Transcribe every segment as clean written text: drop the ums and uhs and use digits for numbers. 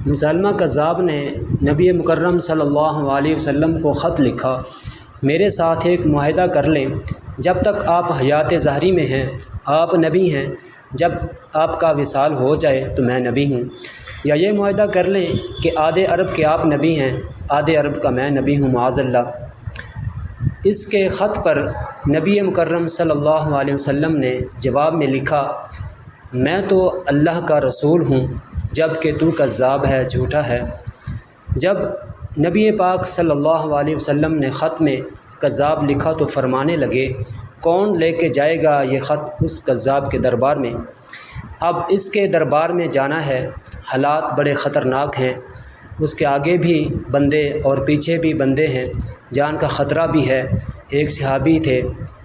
مسلمہ کذاب نے نبی مکرم صلی اللہ علیہ وسلم کو خط لکھا، میرے ساتھ ایک معاہدہ کر لیں، جب تک آپ حیات ظاہری میں ہیں آپ نبی ہیں، جب آپ کا وصال ہو جائے تو میں نبی ہوں، یا یہ معاہدہ کر لیں کہ آدھے عرب کے آپ نبی ہیں، آدھے عرب کا میں نبی ہوں معاذ اللہ۔ اس کے خط پر نبی مکرم صلی اللہ علیہ وسلم نے جواب میں لکھا، میں تو اللہ کا رسول ہوں جب کہ تو کذاب ہے، جھوٹا ہے۔ جب نبی پاک صلی اللہ علیہ وسلم نے خط میں کذاب لکھا تو فرمانے لگے، کون لے کے جائے گا یہ خط اس کذاب کے دربار میں؟ اب اس کے دربار میں جانا ہے، حالات بڑے خطرناک ہیں، اس کے آگے بھی بندے اور پیچھے بھی بندے ہیں، جان کا خطرہ بھی ہے۔ ایک صحابی تھے،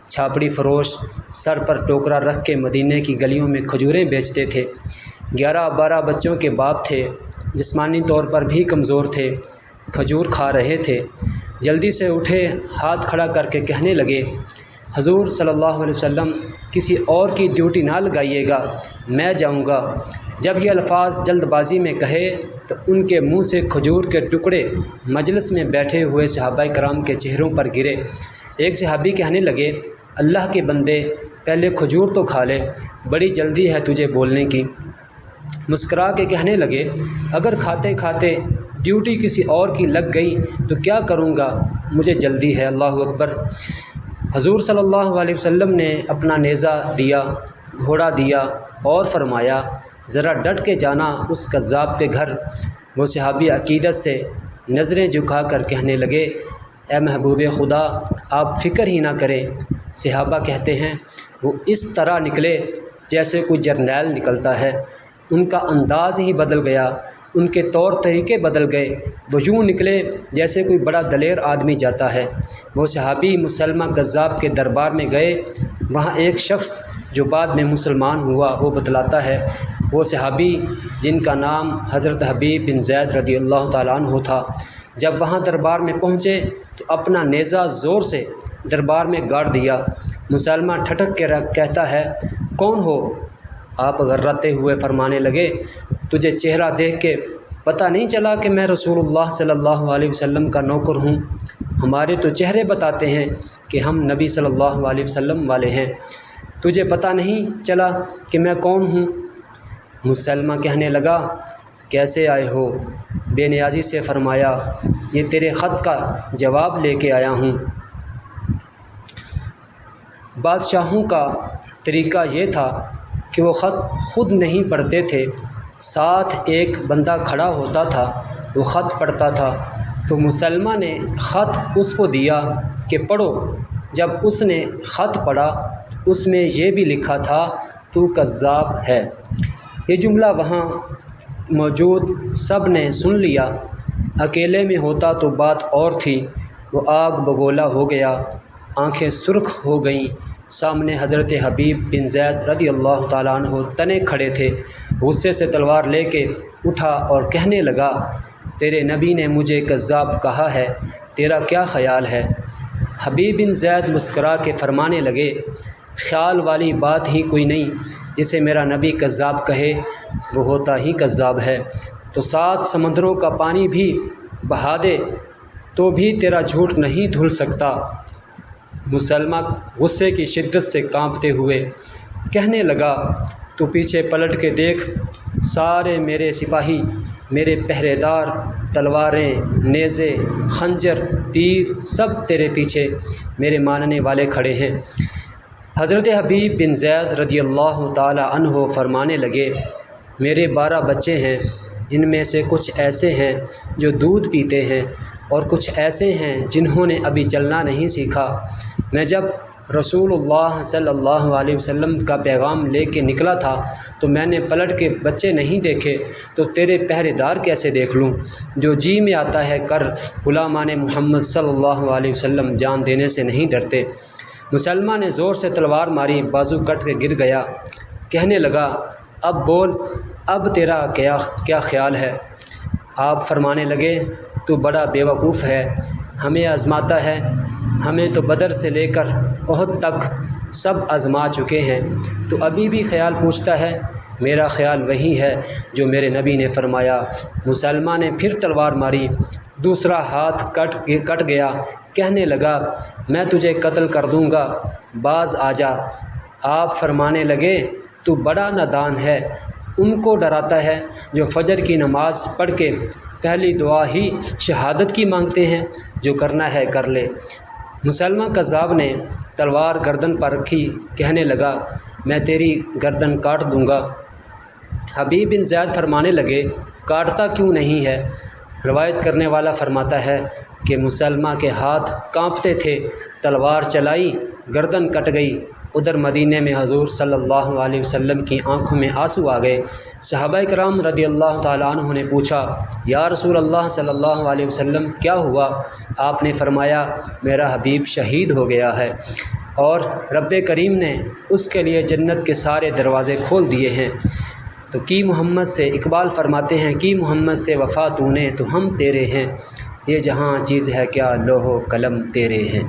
چھاپڑی فروش، سر پر ٹوکرا رکھ کے مدینے کی گلیوں میں کھجوریں بیچتے تھے، 11-12 بچوں کے باپ تھے، جسمانی طور پر بھی کمزور تھے، کھجور کھا رہے تھے۔ جلدی سے اٹھے، ہاتھ کھڑا کر کے کہنے لگے، حضور صلی اللہ علیہ وسلم کسی اور کی ڈیوٹی نہ لگائیے گا، میں جاؤں گا۔ جب یہ الفاظ جلد بازی میں کہے تو ان کے منہ سے کھجور کے ٹکڑے مجلس میں بیٹھے ہوئے صحابہ کرام کے چہروں پر گرے۔ ایک صحابی کہنے لگے، اللہ کے بندے پہلے کھجور تو کھا لے، بڑی جلدی ہے تجھے بولنے کی۔ مسکرا کے کہنے لگے، اگر کھاتے کھاتے ڈیوٹی کسی اور کی لگ گئی تو کیا کروں گا، مجھے جلدی ہے، اللہ اکبر۔ حضور صلی اللہ علیہ وسلم نے اپنا نیزہ دیا، گھوڑا دیا اور فرمایا، ذرا ڈٹ کے جانا اس کذاب کے گھر۔ وہ صحابی عقیدت سے نظریں جھکا کر کہنے لگے، اے محبوب خدا آپ فکر ہی نہ کریں۔ صحابہ کہتے ہیں، وہ اس طرح نکلے جیسے کوئی جرنیل نکلتا ہے، ان کا انداز ہی بدل گیا، ان کے طور طریقے بدل گئے، وہ یوں نکلے جیسے کوئی بڑا دلیر آدمی جاتا ہے۔ وہ صحابی مسلمہ کذاب کے دربار میں گئے، وہاں ایک شخص جو بعد میں مسلمان ہوا وہ بتلاتا ہے، وہ صحابی جن کا نام حضرت حبیب بن زید رضی اللہ تعالیٰ عنہ تھا، جب وہاں دربار میں پہنچے تو اپنا نیزہ زور سے دربار میں گاڑ دیا۔ مسلمہ ٹھٹک کے کہتا ہے، کون ہو؟ آپ غراتے ہوئے فرمانے لگے، تجھے چہرہ دیکھ کے پتہ نہیں چلا کہ میں رسول اللہ صلی اللہ علیہ وسلم کا نوکر ہوں؟ ہمارے تو چہرے بتاتے ہیں کہ ہم نبی صلی اللہ علیہ وسلم والے ہیں، تجھے پتہ نہیں چلا کہ میں کون ہوں؟ مسلمہ کہنے لگا، کیسے آئے ہو؟ بے نیازی سے فرمایا، یہ تیرے خط کا جواب لے کے آیا ہوں۔ بادشاہوں کا طریقہ یہ تھا کہ وہ خط خود نہیں پڑھتے تھے، ساتھ ایک بندہ کھڑا ہوتا تھا، وہ خط پڑھتا تھا۔ تو مسلمہ نے خط اس کو دیا کہ پڑھو۔ جب اس نے خط پڑھا اس میں یہ بھی لکھا تھا، تو کذاب ہے۔ یہ جملہ وہاں موجود سب نے سن لیا، اکیلے میں ہوتا تو بات اور تھی، وہ آگ بگولا ہو گیا، آنکھیں سرخ ہو گئیں۔ سامنے حضرت حبیب بن زید رضی اللہ تعالیٰ عنہ تنے کھڑے تھے، غصے سے تلوار لے کے اٹھا اور کہنے لگا، تیرے نبی نے مجھے کذاب کہا ہے، تیرا کیا خیال ہے؟ حبیب بن زید مسکرا کے فرمانے لگے، خیال والی بات ہی کوئی نہیں، جسے میرا نبی کذاب کہے وہ ہوتا ہی کذاب ہے، تو 7 سمندروں کا پانی بھی بہا دے تو بھی تیرا جھوٹ نہیں دھل سکتا۔ مسلمہ غصے کی شدت سے کانپتے ہوئے کہنے لگا، تو پیچھے پلٹ کے دیکھ، سارے میرے سپاہی، میرے پہرے دار، تلواریں، نیزے، خنجر، تیر، سب تیرے پیچھے میرے ماننے والے کھڑے ہیں۔ حضرت حبیب بن زید رضی اللہ تعالی عنہ فرمانے لگے، میرے 12 بچے ہیں، ان میں سے کچھ ایسے ہیں جو دودھ پیتے ہیں اور کچھ ایسے ہیں جنہوں نے ابھی چلنا نہیں سیکھا۔ میں جب رسول اللہ صلی اللہ علیہ وسلم کا پیغام لے کے نکلا تھا تو میں نے پلٹ کے بچے نہیں دیکھے، تو تیرے پہرے دار کیسے دیکھ لوں؟ جو جی میں آتا ہے کر، غلامان محمد صلی اللہ علیہ وسلم جان دینے سے نہیں ڈرتے۔ مسلمہ نے زور سے تلوار ماری، بازو کٹ کے گر گیا، کہنے لگا، اب بول، اب تیرا کیا خیال ہے؟ آپ فرمانے لگے، تو بڑا بیوقوف ہے، ہمیں آزماتا ہے، ہمیں تو بدر سے لے کر احد تک سب آزما چکے ہیں، تو ابھی بھی خیال پوچھتا ہے؟ میرا خیال وہی ہے جو میرے نبی نے فرمایا۔ مسلمہ نے پھر تلوار ماری، دوسرا ہاتھ کٹ گیا، کہنے لگا میں تجھے قتل کر دوں گا، باز آ جا۔ آپ فرمانے لگے تو بڑا نادان ہے، ان کو ڈراتا ہے جو فجر کی نماز پڑھ کے پہلی دعا ہی شہادت کی مانگتے ہیں، جو کرنا ہے کر لے۔ مسلمہ کذاب نے تلوار گردن پر رکھی، کہنے لگا میں تیری گردن کاٹ دوں گا۔ حبیب بن زید فرمانے لگے کاٹتا کیوں نہیں ہے؟ روایت کرنے والا فرماتا ہے کہ مسلمہ کے ہاتھ کانپتے تھے، تلوار چلائی، گردن کٹ گئی۔ ادھر مدینے میں حضور صلی اللہ علیہ وسلم کی آنکھوں میں آنسو آ گئے۔ صحابہ کرام رضی اللہ تعالیٰ عنہ نے پوچھا یا رسول اللہ صلی اللہ علیہ وسلم کیا ہوا؟ آپ نے فرمایا میرا حبیب شہید ہو گیا ہے اور رب کریم نے اس کے لیے جنت کے سارے دروازے کھول دیے ہیں۔ تو کی محمد سے اقبال فرماتے ہیں کی محمد سے وفا تو نے تو ہم تیرے ہیں، یہ جہاں چیز ہے کیا لوح و قلم تیرے ہیں۔